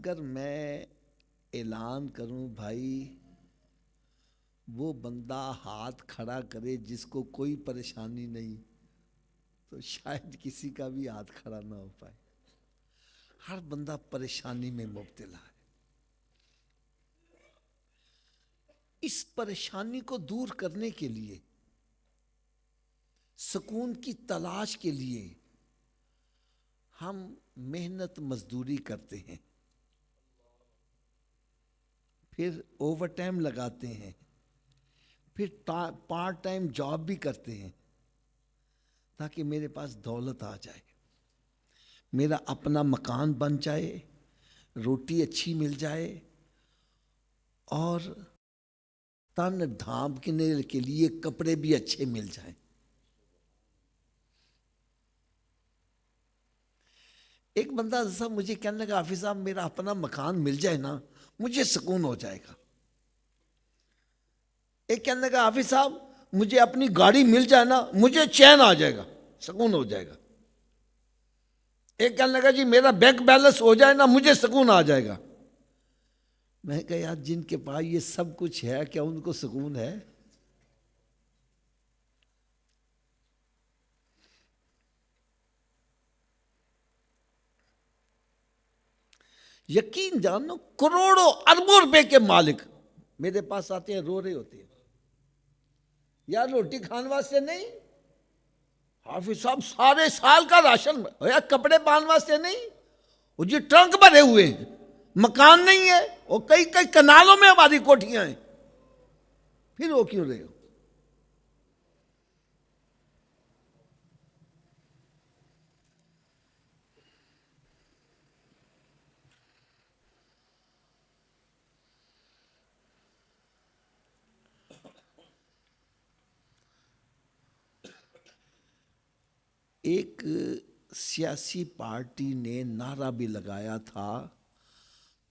اگر میں اعلان کروں بھائی وہ بندہ ہاتھ کھڑا کرے جس کو کوئی پریشانی نہیں، تو شاید کسی کا بھی ہاتھ کھڑا نہ ہو پائے. ہر بندہ پریشانی میں مبتلا ہے. اس پریشانی کو دور کرنے کے لیے، سکون کی تلاش کے لیے ہم محنت مزدوری کرتے ہیں، پھر اوور ٹائم لگاتے ہیں، پھر پارٹ ٹائم جاب بھی کرتے ہیں تاکہ میرے پاس دولت آ جائے، میرا اپنا مکان بن جائے، روٹی اچھی مل جائے اور تن ڈھانپنے کے لیے کپڑے بھی اچھے مل جائیں. ایک بندہ صاحب مجھے کہنے لگا حافظ صاحب میرا اپنا مکان مل جائے نا مجھے سکون ہو جائے گا. ایک کہنے لگا حافظ صاحب مجھے اپنی گاڑی مل جائے نا مجھے چین آ جائے گا، سکون ہو جائے گا. ایک کہنے لگا جی میرا بینک بیلنس ہو جائے نا مجھے سکون آ جائے گا. میں کہا یار جن کے پاس یہ سب کچھ ہے کیا ان کو سکون ہے؟ یقین جانو کروڑوں اربوں روپے کے مالک میرے پاس آتے ہیں، رو رہے ہوتے ہیں یار روٹی کھانے واسطے نہیں، حافظ صاحب سارے سال کا راشن یا کپڑے پہننے واسطے نہیں، وہ جی ٹرنک بھرے ہوئے ہیں، مکان نہیں ہے، وہ کئی کئی کنالوں میں ہماری کوٹھیاں ہیں، پھر وہ کیوں رہے ہو؟ ایک سیاسی پارٹی نے نعرہ بھی لگایا تھا،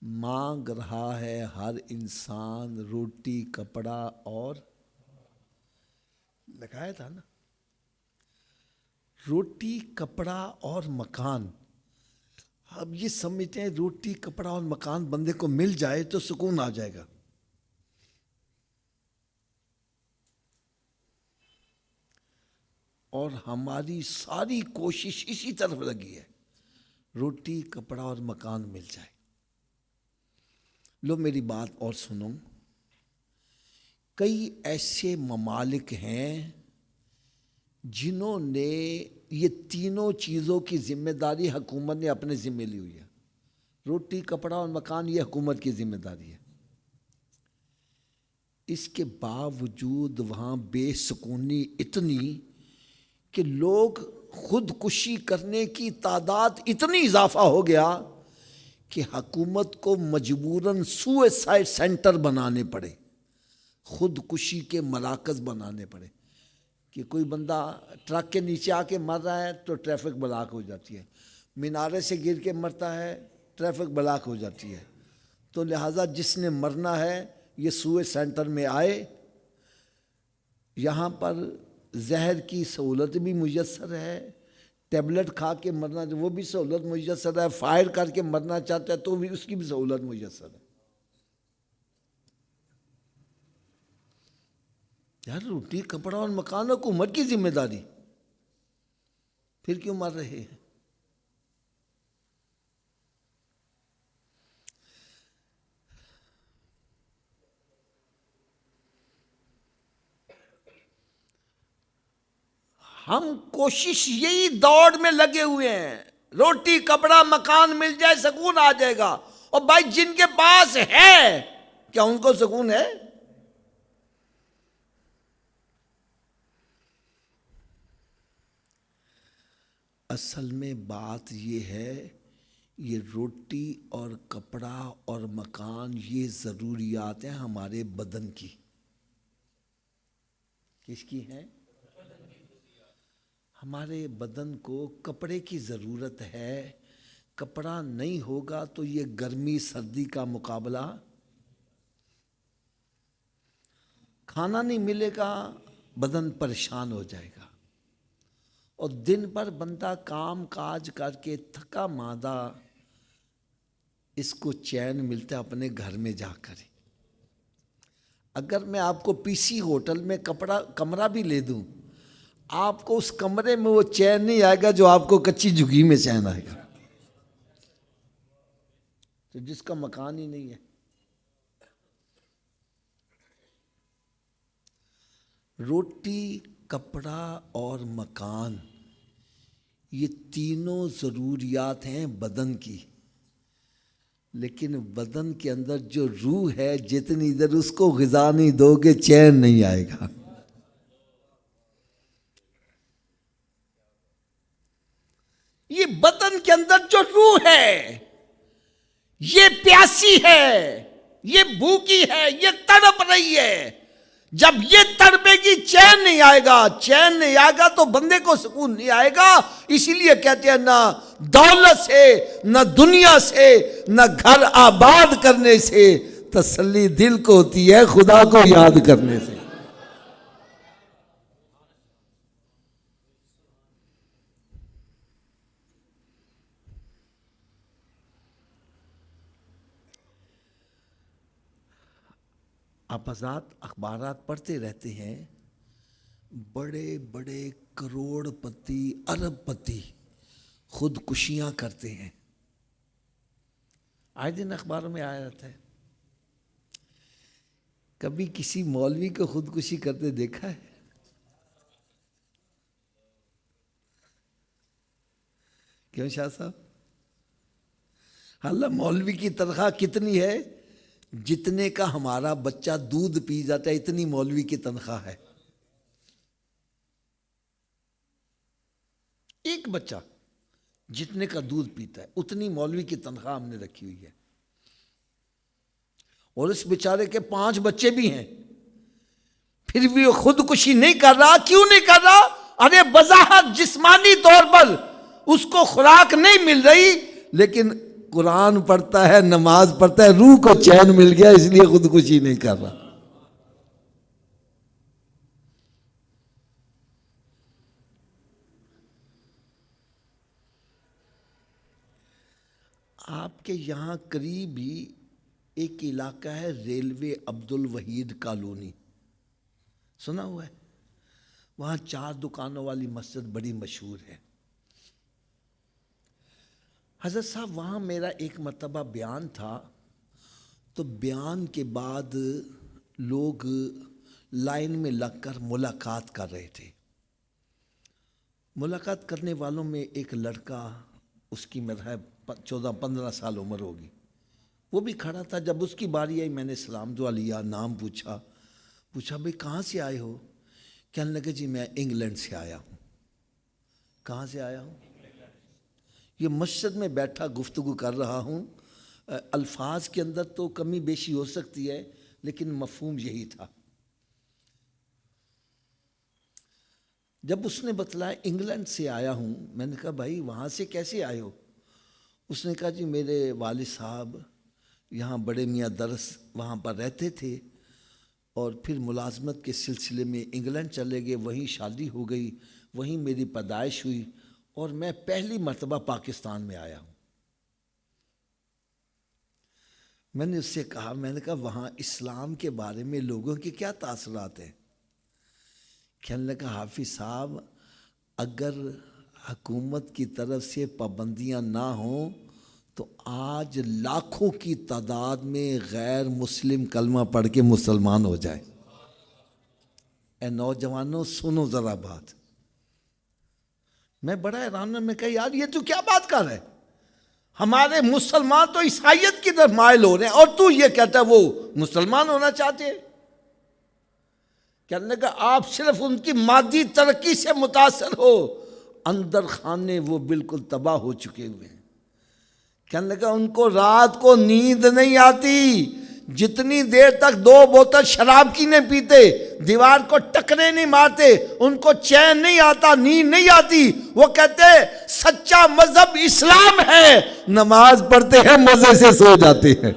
مانگ رہا ہے ہر انسان روٹی کپڑا اور، لگایا تھا نا، روٹی کپڑا اور مکان. اب یہ سمجھتے ہیں روٹی کپڑا اور مکان بندے کو مل جائے تو سکون آ جائے گا. اور ہماری ساری کوشش اسی طرف لگی ہے، روٹی کپڑا اور مکان مل جائے. لو میری بات اور سنو، کئی ایسے ممالک ہیں جنہوں نے یہ تینوں چیزوں کی ذمہ داری حکومت نے اپنے ذمہ لی ہوئی ہے. روٹی کپڑا اور مکان یہ حکومت کی ذمہ داری ہے. اس کے باوجود وہاں بے سکونی اتنی کہ لوگ خودکشی کرنے کی تعداد اتنی اضافہ ہو گیا کہ حکومت کو مجبوراً سوئسائڈ سینٹر بنانے پڑے، خودکشی کے مراکز بنانے پڑے. کہ کوئی بندہ ٹرک کے نیچے آ کے مر رہا ہے تو ٹریفک بلاک ہو جاتی ہے، مینارے سے گر کے مرتا ہے ٹریفک بلاک ہو جاتی ہے. تو لہٰذا جس نے مرنا ہے یہ سوئے سینٹر میں آئے، یہاں پر زہر کی سہولت بھی میسر ہے، ٹیبلٹ کھا کے مرنا وہ بھی سہولت میسر ہے، فائر کر کے مرنا چاہتا ہے تو بھی اس کی بھی سہولت میسر ہے. یار روٹی کپڑا اور مکان حکومت کی ذمہ داری، پھر کیوں مر رہے ہیں؟ ہم کوشش یہی دوڑ میں لگے ہوئے ہیں، روٹی کپڑا مکان مل جائے سکون آ جائے گا. اور بھائی جن کے پاس ہے کیا ان کو سکون ہے؟ اصل میں بات یہ ہے، یہ روٹی اور کپڑا اور مکان یہ ضروریات ہیں ہمارے بدن کی. کس کی ہیں؟ ہمارے بدن کو کپڑے کی ضرورت ہے. کپڑا نہیں ہوگا تو یہ گرمی سردی کا مقابلہ، کھانا نہیں ملے گا بدن پریشان ہو جائے گا. اور دن بھر بندہ کام کاج کر کے تھکا ماندہ اس کو چین ملتا ہے اپنے گھر میں جا کر ہی۔ اگر میں آپ کو پی سی ہوٹل میں کمرہ بھی لے دوں، آپ کو اس کمرے میں وہ چین نہیں آئے گا جو آپ کو کچی جھگی میں چین آئے گا، تو جس کا مکان ہی نہیں ہے۔ روٹی، کپڑا اور مکان، یہ تینوں ضروریات ہیں بدن کی، لیکن بدن کے اندر جو روح ہے، جتنی دیر اس کو غذا نہیں دو گے چین نہیں آئے گا۔ یہ بدن کے اندر جو روح ہے، یہ پیاسی ہے، یہ بھوکی ہے، یہ تڑپ رہی ہے۔ جب یہ تڑپے گی چین نہیں آئے گا، چین نہیں آئے گا تو بندے کو سکون نہیں آئے گا۔ اسی لیے کہتے ہیں نہ دولت سے، نہ دنیا سے، نہ گھر آباد کرنے سے تسلی دل کو ہوتی ہے، خدا کو یاد کرنے سے۔ آپ حضرات اخبارات پڑھتے رہتے ہیں، بڑے بڑے کروڑ پتی، ارب پتی خودکشیاں کرتے ہیں، آئے دن اخباروں میں آیا رہتا ہے۔ کبھی کسی مولوی کو خودکشی کرتے دیکھا ہے؟ کیوں شاہ صاحب؟ حالانکہ مولوی کی تنخواہ کتنی ہے؟ جتنے کا ہمارا بچہ دودھ پی جاتا ہے اتنی مولوی کی تنخواہ ہے۔ ایک بچہ جتنے کا دودھ پیتا ہے اتنی مولوی کی تنخواہ ہم نے رکھی ہوئی ہے، اور اس بیچارے کے 5 بچے بھی ہیں، پھر بھی وہ خودکشی نہیں کر رہا۔ کیوں نہیں کر رہا؟ ارے بظاہر جسمانی طور پر اس کو خوراک نہیں مل رہی، لیکن قرآن پڑھتا ہے، نماز پڑھتا ہے، روح کو چین مل گیا، اس لیے خودکشی نہیں کر رہا۔ آپ کے یہاں قریب ہی ایک علاقہ ہے ریلوے عبد الوحید کالونی، سنا ہوا ہے؟ وہاں 4 دکانوں والی مسجد بڑی مشہور ہے۔ حضرت صاحب وہاں میرا ایک مرتبہ بیان تھا، تو بیان کے بعد لوگ لائن میں لگ کر ملاقات کر رہے تھے۔ ملاقات کرنے والوں میں ایک لڑکا، اس کی میرا 14-15 سال عمر ہوگی، وہ بھی کھڑا تھا۔ جب اس کی باری آئی میں نے سلام دعا لیا، نام پوچھا بھئی کہاں سے آئے ہو؟ کہنے لگے جی میں انگلینڈ سے آیا ہوں۔ کہاں سے آیا ہوں؟ یہ مسجد میں بیٹھا گفتگو کر رہا ہوں، الفاظ کے اندر تو کمی بیشی ہو سکتی ہے لیکن مفہوم یہی تھا۔ جب اس نے بتلایا انگلینڈ سے آیا ہوں، میں نے کہا بھائی وہاں سے کیسے آئے ہو؟ اس نے کہا جی میرے والد صاحب یہاں بڑے میاں درس وہاں پر رہتے تھے، اور پھر ملازمت کے سلسلے میں انگلینڈ چلے گئے، وہیں شادی ہو گئی، وہیں میری پیدائش ہوئی، اور میں پہلی مرتبہ پاکستان میں آیا ہوں۔ میں نے اس سے کہا، میں نے کہا وہاں اسلام کے بارے میں لوگوں کے کیا تاثرات ہیں؟ کہنے لگا حافظ صاحب اگر حکومت کی طرف سے پابندیاں نہ ہوں تو آج لاکھوں کی تعداد میں غیر مسلم کلمہ پڑھ کے مسلمان ہو جائے۔ اے نوجوانوں سنو ذرا بات۔ میں بڑا حیران، میں کہا یار یہ تو کیا بات کر رہا ہے؟ ہمارے مسلمان تو عیسائیت کی طرف مائل ہو رہے ہیں اور تو یہ کہتا ہے وہ مسلمان ہونا چاہتے ہیں۔ کہنے لگا آپ صرف ان کی مادی ترقی سے متاثر ہو، اندر خانے وہ بالکل تباہ ہو چکے ہوئے ہیں۔ کہنے لگا ان کو رات کو نیند نہیں آتی، جتنی دیر تک 2 بوتل شراب کی نہیں پیتے، دیوار کو ٹکرے نہیں مارتے، ان کو چین نہیں آتا، نیند نہیں آتی۔ وہ کہتے سچا مذہب اسلام ہے، نماز پڑھتے ہیں مزے سے سو جاتے ہیں۔